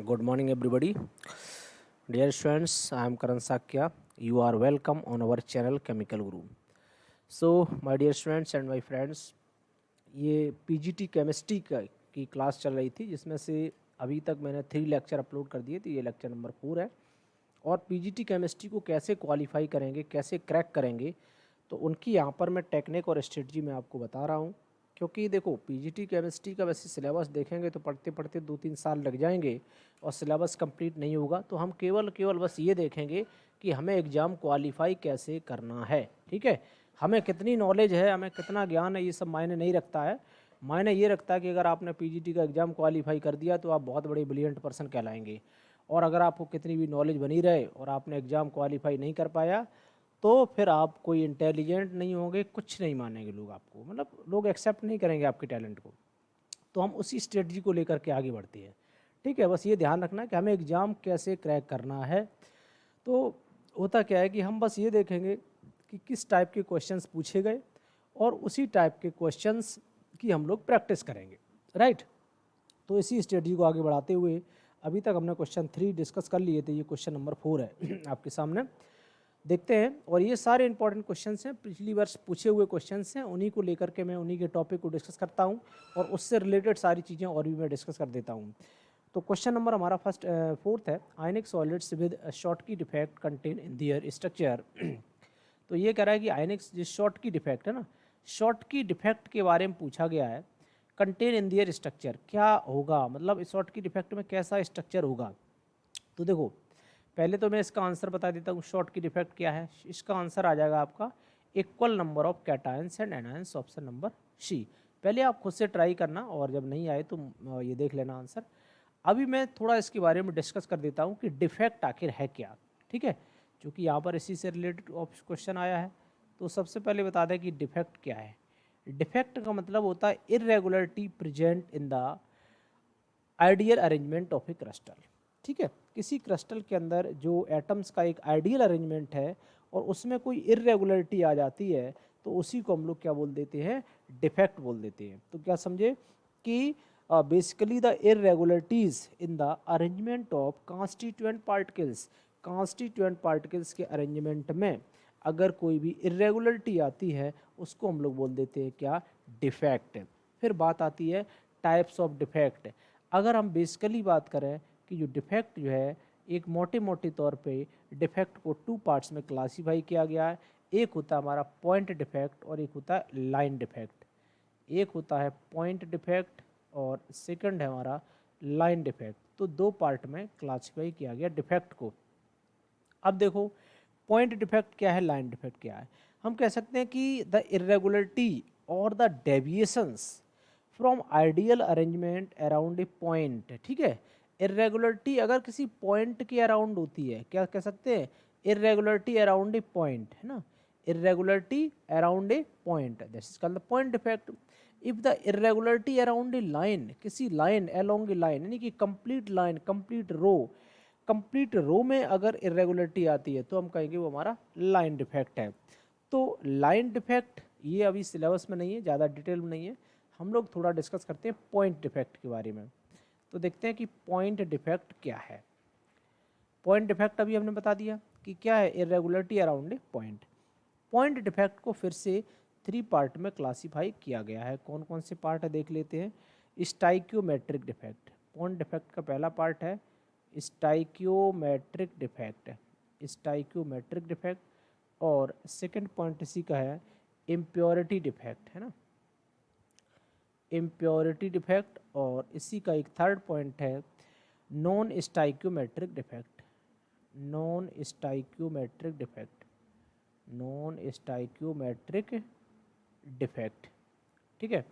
Good morning, everybody. Dear students, I am Karan Sakya. You are welcome on our channel Chemical Guru. So, my dear students and my friends, ये PGT chemistry की class चल रही थी, जिसमें से अभी तक मैंने 3 लेक्चर अपलोड कर दिए, तो ये लेक्चर नंबर 4 है। और पीजीटी केमिस्ट्री को कैसे क्वालिफाई करेंगे, कैसे क्रैक करेंगे, तो उनकी यहाँ पर मैं टेक्निक और स्ट्रेटजी मैं आपको बता रहा हूँ। क्योंकि देखो, पीजीटी केमिस्ट्री का वैसे सिलेबस देखेंगे तो पढ़ते पढ़ते 2-3 साल लग जाएंगे और सिलेबस कंप्लीट नहीं होगा। तो हम केवल बस ये देखेंगे कि हमें एग्ज़ाम क्वालिफाई कैसे करना है। ठीक है, हमें कितनी नॉलेज है, हमें कितना ज्ञान है, ये सब मायने नहीं रखता है। मायने ये रखता है कि अगर आपने पीजीटी का एग्ज़ाम क्वालिफाई कर दिया तो आप बहुत बड़े ब्रिलियंट पर्सन कहलाएंगे। और अगर आपको कितनी भी नॉलेज बनी रहे और आपने एग्ज़ाम क्वालिफाई नहीं कर पाया तो फिर आप कोई इंटेलिजेंट नहीं होंगे, कुछ नहीं मानेंगे लोग आपको, मतलब लोग एक्सेप्ट नहीं करेंगे आपके टैलेंट को। तो हम उसी स्ट्रेटजी को लेकर के आगे बढ़ते हैं। ठीक है, बस ये ध्यान रखना कि हमें एग्ज़ाम कैसे क्रैक करना है। तो होता क्या है कि हम बस ये देखेंगे कि किस टाइप के क्वेश्चंस पूछे गए और उसी टाइप के क्वेश्चंस की हम लोग प्रैक्टिस करेंगे। राइट, तो इसी स्ट्रेटजी को आगे बढ़ाते हुए अभी तक हमने क्वेश्चन 3 डिस्कस कर लिए थे, ये क्वेश्चन नंबर 4 है आपके सामने, देखते हैं। और ये सारे इंपॉर्टेंट क्वेश्चंस हैं, पिछली वर्ष पूछे हुए क्वेश्चंस हैं, उन्हीं को लेकर के मैं उन्हीं के टॉपिक को डिस्कस करता हूं और उससे रिलेटेड सारी चीज़ें और भी मैं डिस्कस कर देता हूं। तो क्वेश्चन नंबर हमारा फोर्थ है, आयनिक solids with Schottky defect contain in their structure. तो ये कह रहा है कि आयनिक जो शॉर्टकी डिफेक्ट है ना, शॉर्टकी डिफेक्ट के बारे में पूछा गया है। कंटेन इन देयर स्ट्रक्चर क्या होगा, मतलब शॉर्टकी डिफेक्ट में कैसा स्ट्रक्चर होगा। तो देखो, पहले तो मैं इसका आंसर बता देता हूँ, शॉर्टकी डिफेक्ट क्या है। इसका आंसर आ जाएगा आपका equal number of cations and anions, option number C. पहले आप खुद से ट्राई करना और जब नहीं आए तो ये देख लेना आंसर। अभी मैं थोड़ा इसके बारे में डिस्कस कर देता हूँ कि डिफेक्ट आखिर है क्या। ठीक है, क्योंकि यहाँ पर इसी से रिलेटेड क्वेश्चन आया है। तो सबसे पहले बता दें कि डिफेक्ट क्या है। डिफेक्ट का मतलब होता है irregularity present in the ideal arrangement of A crystal. ठीक है, किसी क्रिस्टल के अंदर जो एटम्स का एक आइडियल अरेंजमेंट है और उसमें कोई इरेगुलरिटी आ जाती है तो उसी को हम लोग क्या बोल देते हैं, डिफेक्ट बोल देते हैं। तो क्या समझे कि basically the irregularities in the arrangement of constituent particles, constituent particles के अरेंजमेंट में अगर कोई भी इरेगुलरिटी आती है उसको हम लोग बोल देते हैं क्या, डिफेक्ट। फिर बात आती है टाइप्स ऑफ डिफेक्ट। अगर हम बेसिकली बात करें कि जो डिफेक्ट जो है, एक मोटे तौर पे डिफेक्ट को 2 पार्ट्स में क्लासीफाई किया गया है। एक होता है हमारा पॉइंट डिफेक्ट और एक होता है लाइन डिफेक्ट। एक होता है पॉइंट डिफेक्ट और सेकंड है हमारा लाइन डिफेक्ट। तो 2 पार्ट में क्लासीफाई किया गया डिफेक्ट को। अब देखो, पॉइंट डिफेक्ट क्या है, लाइन डिफेक्ट क्या है। हम कह सकते हैं कि द इरेगुलरिटी और the deviations from ideal arrangement around a point. ठीक है, इरेगुलरिटी अगर किसी पॉइंट के अराउंड होती है, क्या कह सकते हैं, इरेगुलरिटी अराउंड ए पॉइंट, है ना, irregularity around a point, this is called the point defect. If the irregularity around a line, किसी लाइन अलोंग ए लाइन, यानी कि कंप्लीट लाइन, कंप्लीट रो में अगर इरेगुलरिटी आती है तो हम कहेंगे वो हमारा लाइन डिफेक्ट है। तो लाइन डिफेक्ट ये अभी सिलेबस में नहीं है, ज़्यादा डिटेल में नहीं है, हम लोग थोड़ा डिस्कस करते हैं पॉइंट डिफेक्ट के बारे में। तो देखते हैं कि पॉइंट डिफेक्ट क्या है। पॉइंट डिफेक्ट अभी हमने बता दिया कि क्या है, irregularity around a point. Point defect को फिर से 3 पार्ट में क्लासीफाई किया गया है। कौन कौन से पार्ट है देख लेते हैं। स्टाइक्योमेट्रिक डिफेक्ट, पॉइंट डिफेक्ट का पहला पार्ट है स्टाइक्योमेट्रिक डिफेक्ट, स्टाइक्योमेट्रिक डिफेक्ट। और सेकंड पॉइंट इसी का है इम्प्योरिटी डिफेक्ट, है ना, इम्प्योरिटी डिफेक्ट। और इसी का एक थर्ड पॉइंट है non stoichiometric defect, non stoichiometric defect, non stoichiometric defect. ठीक है,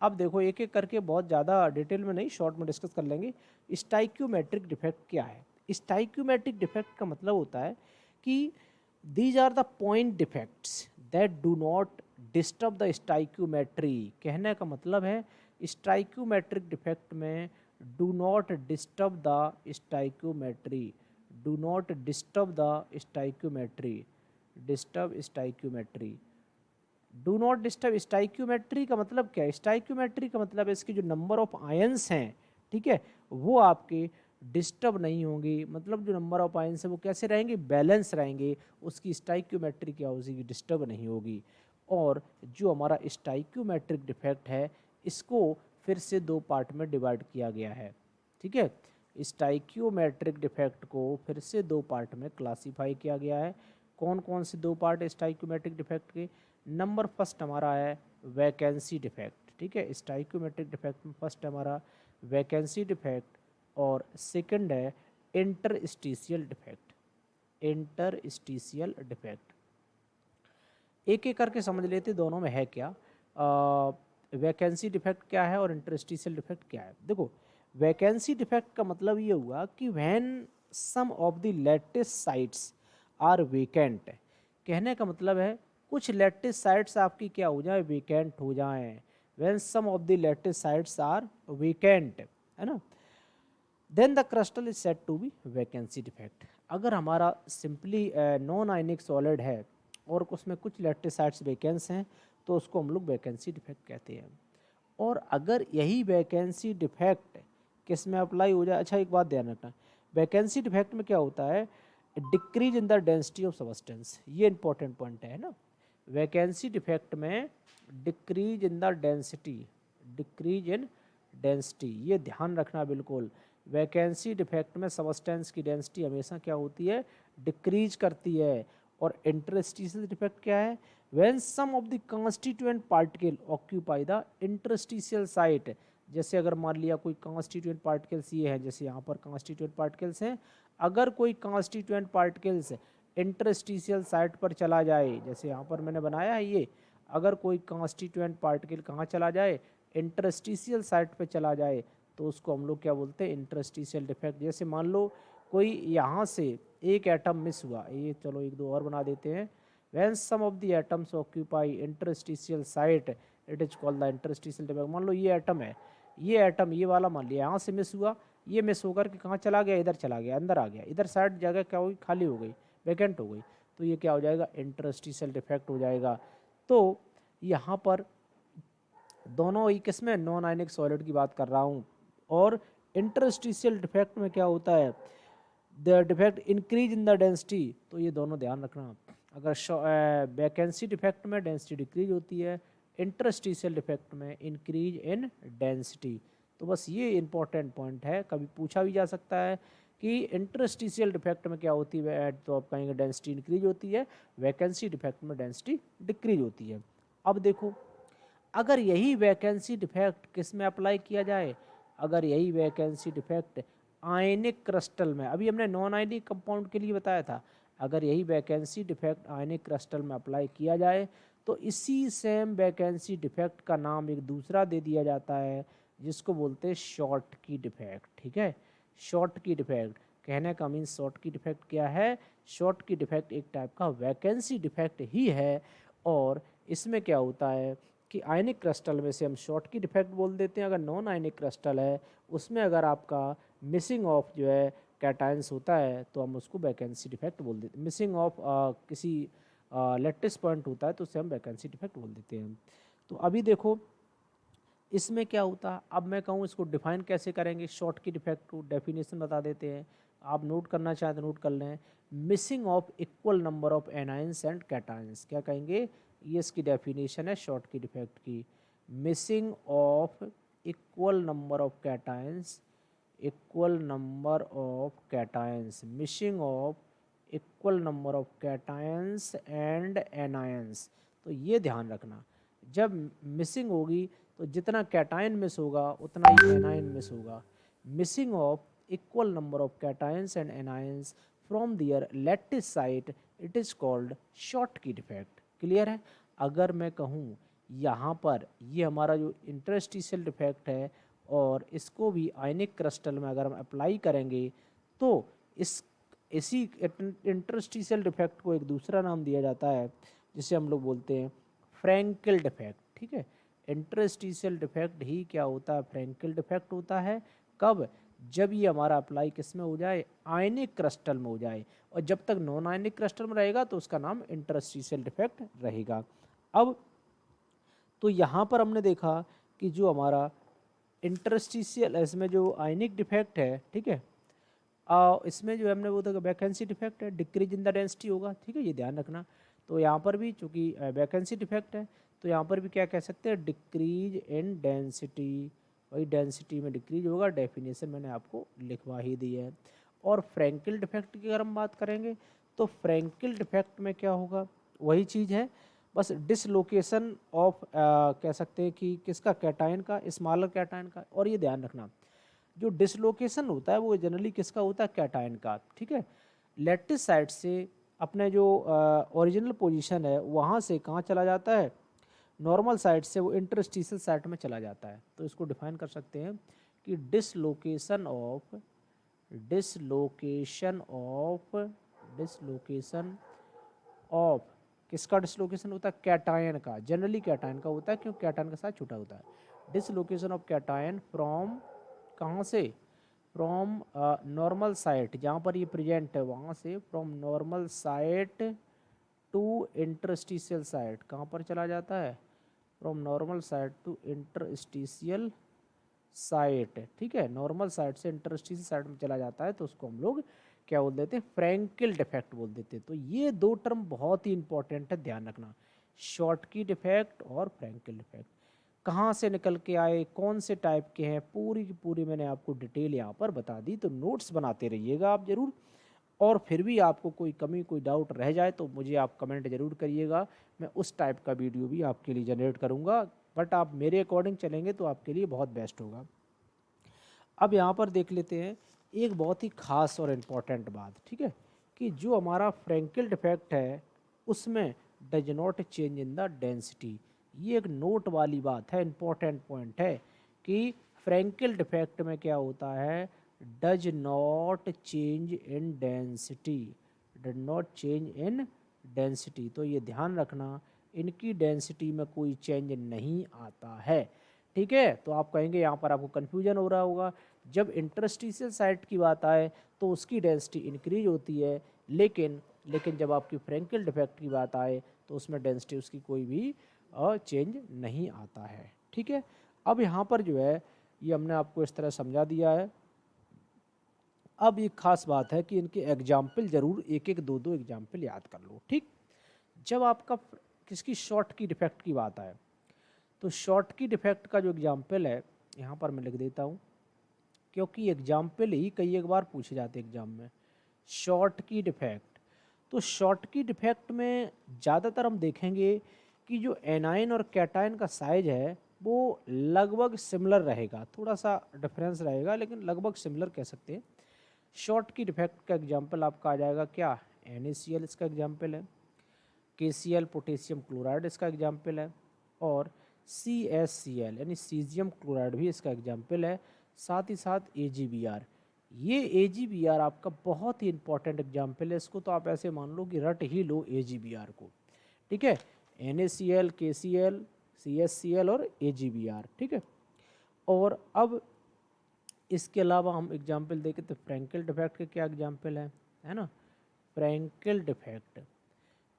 अब देखो एक एक करके, बहुत ज़्यादा डिटेल में नहीं, शॉर्ट में डिस्कस कर लेंगे। स्टाइक्योमेट्रिक डिफेक्ट क्या है। स्टाइक्योमेट्रिक डिफेक्ट का मतलब होता है कि these are the point defects that do not disturb the stoichiometry. कहने का मतलब है स्टाइक्योमेट्रिक डिफेक्ट में do not disturb the stoichiometry, do not disturb the stoichiometry, disturb stoichiometry, do not disturb stoichiometry का मतलब क्या है। स्टाइक्योमेट्री का मतलब है इसके जो नंबर ऑफ आयंस हैं, ठीक है, वो आपके डिस्टर्ब नहीं होंगे, मतलब जो नंबर ऑफ आयंस है वो कैसे रहेंगे, बैलेंस रहेंगे, उसकी स्टाइक्योमेट्री क्या होगी, डिस्टर्ब नहीं होगी। और जो हमारा स्टाइक्योमेट्रिक डिफेक्ट है इसको फिर से दो पार्ट में डिवाइड किया गया है, ठीक है। स्टाइक्योमेट्रिक डिफेक्ट को फिर से दो पार्ट में क्लासीफाई किया गया है। कौन कौन से दो पार्ट है स्टाइक्योमेट्रिक डिफेक्ट के? नंबर फर्स्ट हमारा है वैकेंसी डिफेक्ट, ठीक है। स्टाइक्योमेट्रिक डिफेक्ट में फर्स्ट हमारा वैकेंसी डिफेक्ट और सेकंड है इंटरस्टिशियल डिफेक्ट। इंटरस्टिशियल डिफेक्ट एक एक करके समझ लेते दोनों में है क्या। वैकेंसी डिफेक्ट क्या है और इंटरस्टिशियल डिफेक्ट क्या है। देखो, वैकेंसी डिफेक्ट का मतलब ये हुआ कि when some of the lattice sites are vacant. कहने का मतलब है कुछ लैटिस साइट्स आपकी क्या हो जाए, वेकेंट हो जाएं। When some of the lattice sites are vacant, है ना, then the crystal is said to be vacancy defect. अगर हमारा सिंपली नॉन आयनिक सॉलिड है और उसमें कुछ लैटिस साइट्स वेकेंस हैं तो उसको हम लोग वैकेंसी डिफेक्ट कहते हैं। और अगर यही वैकेंसी डिफेक्ट किस में अप्लाई हो जाए, अच्छा एक बात ध्यान रखना, वैकेंसी डिफेक्ट में क्या होता है, decrease in the density of substance, ये इंपॉर्टेंट पॉइंट है ना। वैकेंसी डिफेक्ट में decrease in the density, decrease in density, ये ध्यान रखना बिल्कुल। वैकेंसी डिफेक्ट में सब्सटेंस की डेंसिटी हमेशा क्या होती है, डिक्रीज करती है। और इंटरस्टिशियल डिफेक्ट क्या है, when some of the constituent particle occupy the interstitial site. जैसे अगर मान लिया कोई कॉन्स्टिट्यूएंट पार्टिकल्स ये हैं, जैसे यहाँ पर कॉन्स्टिट्यूएंट पार्टिकल्स हैं, अगर कोई कॉन्स्टिट्यूएंट पार्टिकल्स इंटरस्टिशियल साइट पर चला जाए, जैसे यहाँ पर मैंने बनाया है ये, अगर कोई कॉन्स्टिट्यूएंट पार्टिकल कहाँ चला जाए, इंटरस्टिशियल साइट पर चला जाए, तो उसको हम लोग क्या बोलते हैं, इंटरस्टिशियल डिफेक्ट। जैसे मान लो कोई यहाँ से एक एटम मिस हुआ, ये चलो एक दो और बना देते हैं, when some of the atoms occupy interstitial site it is called the interstitial defect. मान लो ये एटम है, ये एटम ये वाला मान लिया यहाँ से मिस हुआ, ये मिस होकर के कहाँ चला गया, इधर चला गया, अंदर आ गया, इधर साइड जगह क्या हुई, खाली हो गई, वैकेंट हो गई, तो ये क्या हो जाएगा, इंटरस्टिशियल डिफेक्ट हो जाएगा। तो यहाँ पर दोनों ही किसमें, नॉन आयनिक सॉलिड की बात कर रहा हूँ। और इंटरस्टिशियल डिफेक्ट में क्या होता है, the defect increase in the density, तो ये दोनों ध्यान रखना। अगर वैकेंसी डिफेक्ट में डेंसिटी डिक्रीज होती है, इंटरस्टिशियल डिफेक्ट में इंक्रीज इन डेंसिटी। तो बस ये इंपॉर्टेंट पॉइंट है, कभी पूछा भी जा सकता है कि इंटरस्टिशियल डिफेक्ट में क्या होती है, तो आप कहेंगे डेंसिटी इंक्रीज होती है, वैकेंसी डिफेक्ट में डेंसिटी डिक्रीज होती है। अब देखो, अगर यही वैकेंसी डिफेक्ट किस में अप्लाई किया जाए, अगर यही वैकेंसी डिफेक्ट आयनिक क्रिस्टल में, अभी हमने नॉन आयनिक कंपाउंड के लिए बताया था, अगर यही वैकेंसी डिफेक्ट आयनिक क्रिस्टल में अप्लाई किया जाए तो इसी सेम वैकेंसी डिफेक्ट का नाम एक दूसरा दे दिया जाता है जिसको बोलते हैं शॉर्ट की डिफेक्ट, ठीक है। शॉर्ट की डिफेक्ट कहने का मीन्स शॉर्ट की डिफेक्ट क्या है, शॉर्ट की डिफेक्ट एक टाइप का वैकेंसी डिफेक्ट ही है। और इसमें क्या होता है कि आयनिक क्रिस्टल में से हम शॉर्ट की डिफेक्ट बोल देते हैं, अगर नॉन आयनिक क्रिस्टल है उसमें अगर आपका मिसिंग ऑफ जो है कैटायंस होता है तो हम उसको वैकेंसी डिफेक्ट बोल देते हैं। मिसिंग ऑफ किसी लैटिस पॉइंट होता है तो उसे हम वैकेंसी डिफेक्ट बोल देते हैं। तो अभी देखो इसमें क्या होता है, अब मैं कहूँ इसको डिफाइन कैसे करेंगे, शॉर्ट की डिफेक्ट को डेफिनेशन बता देते हैं, आप नोट करना चाहें तो नोट कर लें। Missing of equal number of anions and cations, क्या कहेंगे, ये इसकी डेफिनेशन है शॉर्ट की डिफेक्ट की। Missing of equal number of cations, equal number of cations, missing of equal number of cations and anions. तो ये ध्यान रखना, जब मिसिंग होगी तो जितना कैटायन मिस होगा उतना ही एनायन मिस होगा। Missing of equal number of cations and anions from their lattice site it is called Schottky defect. Clear है। अगर मैं कहूँ यहाँ पर ये हमारा जो इंटरस्टिशियल डिफेक्ट है और इसको भी आयनिक क्रिस्टल में अगर हम अप्लाई करेंगे तो इसी इंटरस्टिशियल डिफेक्ट को एक दूसरा नाम दिया जाता है जिसे हम लोग बोलते हैं फ्रैंकल डिफेक्ट, ठीक है। इंटरस्टिशियल डिफेक्ट ही क्या होता है, फ्रैंकल डिफेक्ट होता है। कब, जब ये हमारा अप्लाई किस में हो जाए, आयनिक क्रिस्टल में हो जाए, और जब तक नॉन आयनिक क्रिस्टल में रहेगा तो उसका नाम इंटरस्टिशियल डिफेक्ट रहेगा। अब तो यहाँ पर हमने देखा कि जो हमारा इंटरस्टिशियल, इसमें जो आयनिक डिफेक्ट है, ठीक है, इसमें जो हमने वो देखा वैकेंसी डिफेक्ट है, डिक्रीज इन द डेंसिटी होगा, ठीक है, ये ध्यान रखना। तो यहाँ पर भी चूंकि वैकेंसी डिफेक्ट है तो यहाँ पर भी क्या कह सकते हैं, डिक्रीज इन डेंसिटी, वही डेंसिटी में डिक्रीज होगा, डेफिनेशन मैंने आपको लिखवा ही दी है। और फ्रैंकिल डिफेक्ट की अगर हम बात करेंगे तो फ्रैंकिल डिफेक्ट में क्या होगा, वही चीज़ है, बस डिसलोकेशन ऑफ कह सकते हैं कि किसका, कैटायन का, स्मॉलर कैटायन का। और ये ध्यान रखना जो डिसलोकेशन होता है वो जनरली किसका होता है, कैटायन का, ठीक है। लैटिस साइड से अपने जो ओरिजिनल पोजीशन है वहाँ से कहाँ चला जाता है, नॉर्मल साइड से वो इंटरस्टिशियल साइड में चला जाता है। तो इसको डिफाइन कर सकते हैं कि डिसलोकेशन ऑफ किसका डिसलोकेशन होता है, कैटायन का, जनरली कैटायन का होता है क्योंकि कैटायन का साइज छोटा होता है। डिसलोकेशन ऑफ कैटायन फ्रॉम, कहाँ से, फ्रॉम नॉर्मल साइट, जहाँ पर ये प्रेजेंट है वहाँ से, from normal site to interstitial site, कहाँ पर चला जाता है, from normal site to interstitial site, ठीक है, नॉर्मल साइट से इंटरस्टिशियल साइट में चला जाता है तो उसको हम लोग क्या बोल देते हैं, फ्रैंकिल डिफेक्ट बोल देते हैं। तो ये दो टर्म बहुत ही इंपॉर्टेंट है, ध्यान रखना, शॉर्टकी डिफेक्ट और फ्रैंकिल डिफेक्ट। कहाँ से निकल के आए, कौन से टाइप के हैं, पूरी की पूरी मैंने आपको डिटेल यहाँ पर बता दी। तो नोट्स बनाते रहिएगा आप ज़रूर, और फिर भी आपको कोई कमी कोई डाउट रह जाए तो मुझे आप कमेंट ज़रूर करिएगा, मैं उस टाइप का वीडियो भी आपके लिए जनरेट करूँगा। बट आप मेरे अकॉर्डिंग चलेंगे तो आपके लिए बहुत बेस्ट होगा। अब यहाँ पर देख लेते हैं एक बहुत ही ख़ास और इम्पॉर्टेंट बात, ठीक है, कि जो हमारा फ्रैंकिल डिफेक्ट है उसमें does not change in the density. ये एक नोट वाली बात है, इम्पॉर्टेंट पॉइंट है कि फ्रैंकिल डिफेक्ट में क्या होता है, does not change in density, does not change in density. तो ये ध्यान रखना, इनकी डेंसिटी में कोई चेंज नहीं आता है, ठीक है। तो आप कहेंगे यहाँ पर आपको कन्फ्यूजन हो रहा होगा, जब इंटरस्टिशियल साइट की बात आए तो उसकी डेंसिटी इंक्रीज होती है, लेकिन जब आपकी फ्रैंकिल डिफेक्ट की बात आए तो उसमें डेंसिटी उसकी कोई भी चेंज नहीं आता है, ठीक है। अब यहाँ पर जो है ये हमने आपको इस तरह समझा दिया है। अब एक खास बात है कि इनके एग्जाम्पल ज़रूर एक एक दो दो एग्जाम्पल याद कर लो, ठीक। जब आपका किसकी, शॉर्ट की डिफेक्ट की बात आए तो शॉर्ट की डिफेक्ट का जो एग्जाम्पल है यहाँ पर मैं लिख देता हूँ, क्योंकि एग्जाम्पल ही कई एक बार पूछे जाते हैं एग्जाम में। शॉर्ट की डिफेक्ट, तो शॉर्ट की डिफेक्ट में ज़्यादातर हम देखेंगे कि जो एनाइन और कैटायन का साइज है वो लगभग सिमिलर रहेगा, थोड़ा सा डिफरेंस रहेगा लेकिन लगभग सिमिलर कह सकते हैं। शॉर्ट की डिफेक्ट का एग्जाम्पल आपका आ जाएगा क्या, NaCl इसका एग्जाम्पल है, KCl पोटेशियम क्लोराइड इसका एग्जाम्पल है, और CaCl यानी सीजियम क्लोराइड भी इसका एग्जाम्पल है, साथ ही साथ AgBr। ये AgBr आपका बहुत ही इंपॉर्टेंट एग्जाम्पल है, इसको तो आप ऐसे मान लो कि रट ही लो AgBr को, ठीक है, NaCl, KCl, CaCl और AgBr, ठीक है। और अब इसके अलावा हम एग्जाम्पल देखें तो फ्रैंकिल डिफेक्ट के क्या एग्जाम्पल है ना, फ्रैंकिल डिफेक्ट।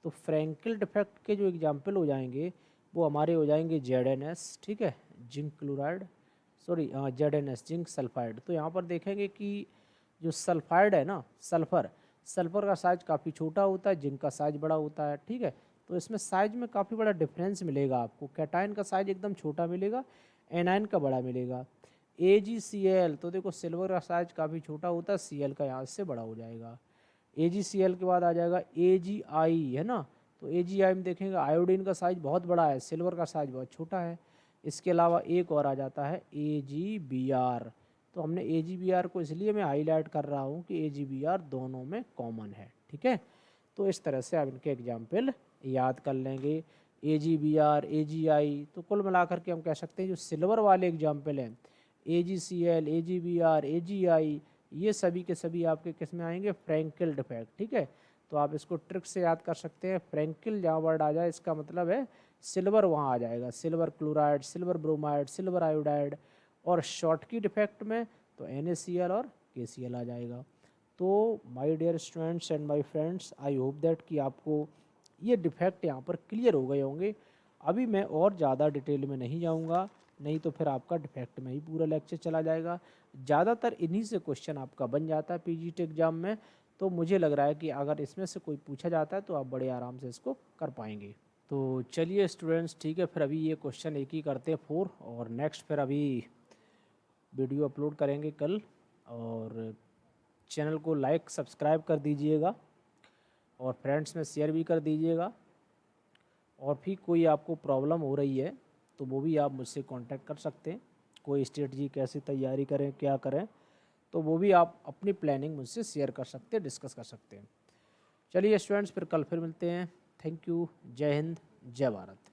तो फ्रैंकिल डिफेक्ट के जो एग्जाम्पल हो जाएंगे वो हमारे हो जाएंगे ZnS, ठीक है, zinc chloride, sorry ZnS zinc sulphide. तो यहाँ पर देखेंगे कि जो सल्फाइड है ना, सल्फर का साइज काफ़ी छोटा होता है, जिंक का साइज बड़ा होता है, ठीक है। तो इसमें साइज में काफ़ी बड़ा डिफरेंस मिलेगा आपको, कैटायन का साइज एकदम छोटा मिलेगा, एनाइन का बड़ा मिलेगा। AgCl, तो देखो सिल्वर का साइज काफ़ी छोटा होता है, Cl का यहाँ से बड़ा हो जाएगा। AgCl के बाद आ जाएगा AgI, है ना, तो AgI में देखेंगे आयोडीन का साइज बहुत बड़ा है, सिल्वर का साइज बहुत छोटा है। इसके अलावा एक और आ जाता है AgBr। तो हमने AgBr को इसलिए मैं हाईलाइट कर रहा हूँ कि AgBr दोनों में कॉमन है, ठीक है। तो इस तरह से आप इनके एग्जाम्पल याद कर लेंगे, AgBr, AgI। तो कुल मिलाकर के हम कह सकते हैं जो सिल्वर वाले एग्जाम्पल हैं AgCl, AgBr, AgI, ये सभी के सभी आपके किस में आएंगे, फ्रैंकिल डिफेक्ट, ठीक है। तो आप इसको ट्रिक से याद कर सकते हैं, फ्रैंकिल जहाँ वर्ड आ जाए इसका मतलब है सिल्वर वहाँ आ जाएगा, silver chloride, silver bromide, silver iodide. और शॉर्ट की डिफेक्ट में तो NaCl और KCl आ जाएगा। तो my dear students and my friends, I hope that कि आपको ये डिफेक्ट यहाँ पर क्लियर हो गए होंगे। अभी मैं और ज़्यादा डिटेल में नहीं जाऊँगा, नहीं तो फिर आपका डिफेक्ट में ही पूरा लेक्चर चला जाएगा। ज़्यादातर इन्हीं से क्वेश्चन आपका बन जाता है पीजीटी एग्ज़ाम में, तो मुझे लग रहा है कि अगर इसमें से कोई पूछा जाता है तो आप बड़े आराम से इसको कर पाएंगे। तो चलिए स्टूडेंट्स, ठीक है, फिर अभी ये क्वेश्चन एक ही करते हैं 4, और नेक्स्ट फिर अभी वीडियो अपलोड करेंगे कल। और चैनल को लाइक सब्सक्राइब कर दीजिएगा और फ्रेंड्स में शेयर भी कर दीजिएगा। और भी कोई आपको प्रॉब्लम हो रही है तो वो भी आप मुझसे कांटेक्ट कर सकते हैं। कोई स्ट्रेटजी कैसे तैयारी करें, क्या करें, तो वो भी आप अपनी प्लानिंग मुझसे शेयर कर सकते हैं, डिस्कस कर सकते हैं। चलिए स्टूडेंट्स, फिर कल फिर मिलते हैं। Thank you. जय हिंद, जय भारत।